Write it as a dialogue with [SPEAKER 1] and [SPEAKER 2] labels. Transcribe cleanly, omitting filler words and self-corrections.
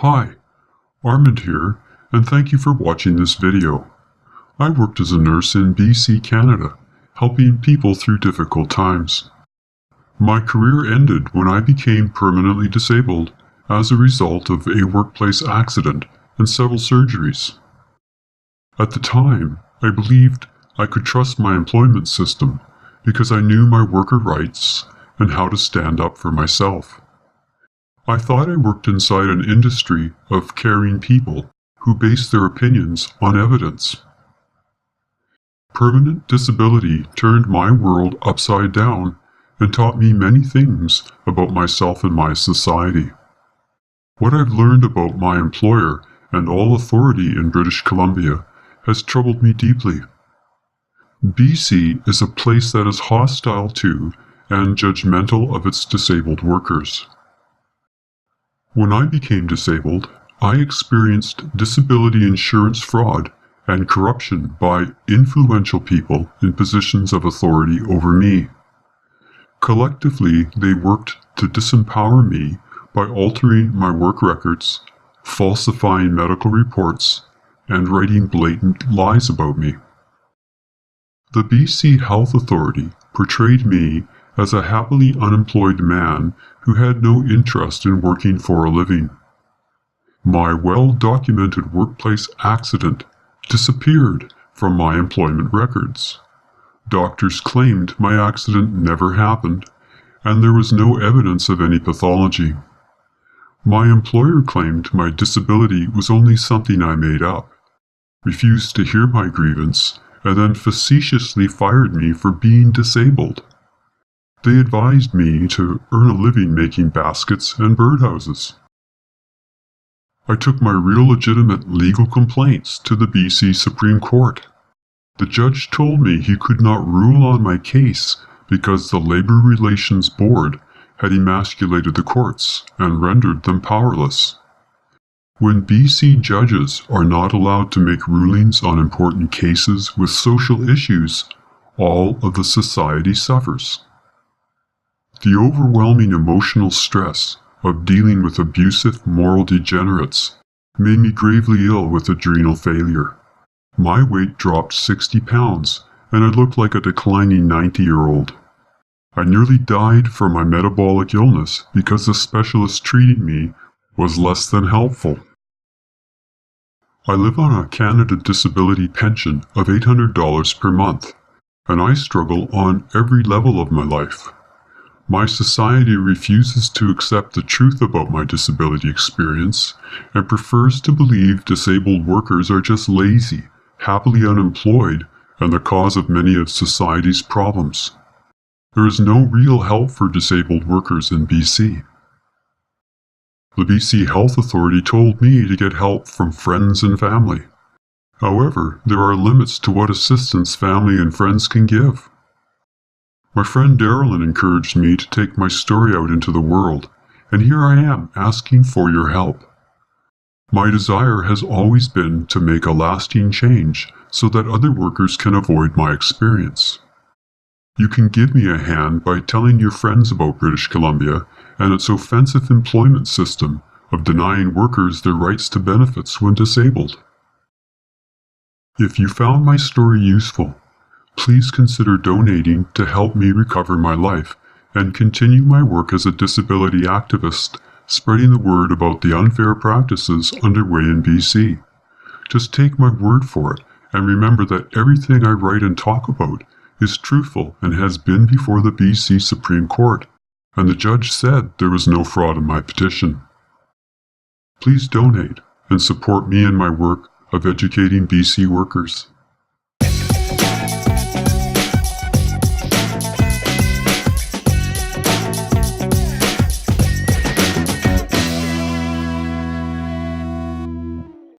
[SPEAKER 1] Hi, Armand here, and thank you for watching this video. I worked as a nurse in BC, Canada, helping people through difficult times. My career ended when I became permanently disabled as a result of a workplace accident and several surgeries. At the time, I believed I could trust my employment system because I knew my worker rights and how to stand up for myself. I thought I worked inside an industry of caring people who base their opinions on evidence. Permanent disability turned my world upside down and taught me many things about myself and my society. What I've learned about my employer and all authority in British Columbia has troubled me deeply. BC is a place that is hostile to and judgmental of its disabled workers. When I became disabled, I experienced disability insurance fraud and corruption by influential people in positions of authority over me. Collectively, they worked to disempower me by altering my work records, falsifying medical reports, and writing blatant lies about me. The BC Health Authority portrayed me as a happily unemployed man who had no interest in working for a living. My well-documented workplace accident disappeared from my employment records. Doctors claimed my accident never happened, and there was no evidence of any pathology. My employer claimed my disability was only something I made up, refused to hear my grievance, and then facetiously fired me for being disabled. They advised me to earn a living making baskets and birdhouses. I took my real legitimate legal complaints to the BC Supreme Court. The judge told me he could not rule on my case because the Labour Relations Board had emasculated the courts and rendered them powerless. When BC judges are not allowed to make rulings on important cases with social issues, all of the society suffers. The overwhelming emotional stress of dealing with abusive moral degenerates made me gravely ill with adrenal failure. My weight dropped 60 pounds, and I looked like a declining 90-year-old. I nearly died from my metabolic illness because the specialist treating me was less than helpful. I live on a Canada Disability pension of $800 per month, and I struggle on every level of my life. My society refuses to accept the truth about my disability experience and prefers to believe disabled workers are just lazy, happily unemployed, and the cause of many of society's problems. There is no real help for disabled workers in BC. The BC Health Authority told me to get help from friends and family. However, there are limits to what assistance family and friends can give. My friend Darilynn encouraged me to take my story out into the world, and here I am asking for your help. My desire has always been to make a lasting change so that other workers can avoid my experience. You can give me a hand by telling your friends about British Columbia and its offensive employment system of denying workers their rights to benefits when disabled. If you found my story useful, please consider donating to help me recover my life and continue my work as a disability activist, spreading the word about the unfair practices underway in BC. Just take my word for it and remember that everything I write and talk about is truthful and has been before the BC Supreme Court, and the judge said there was no fraud in my petition. Please donate and support me in my work of educating BC workers.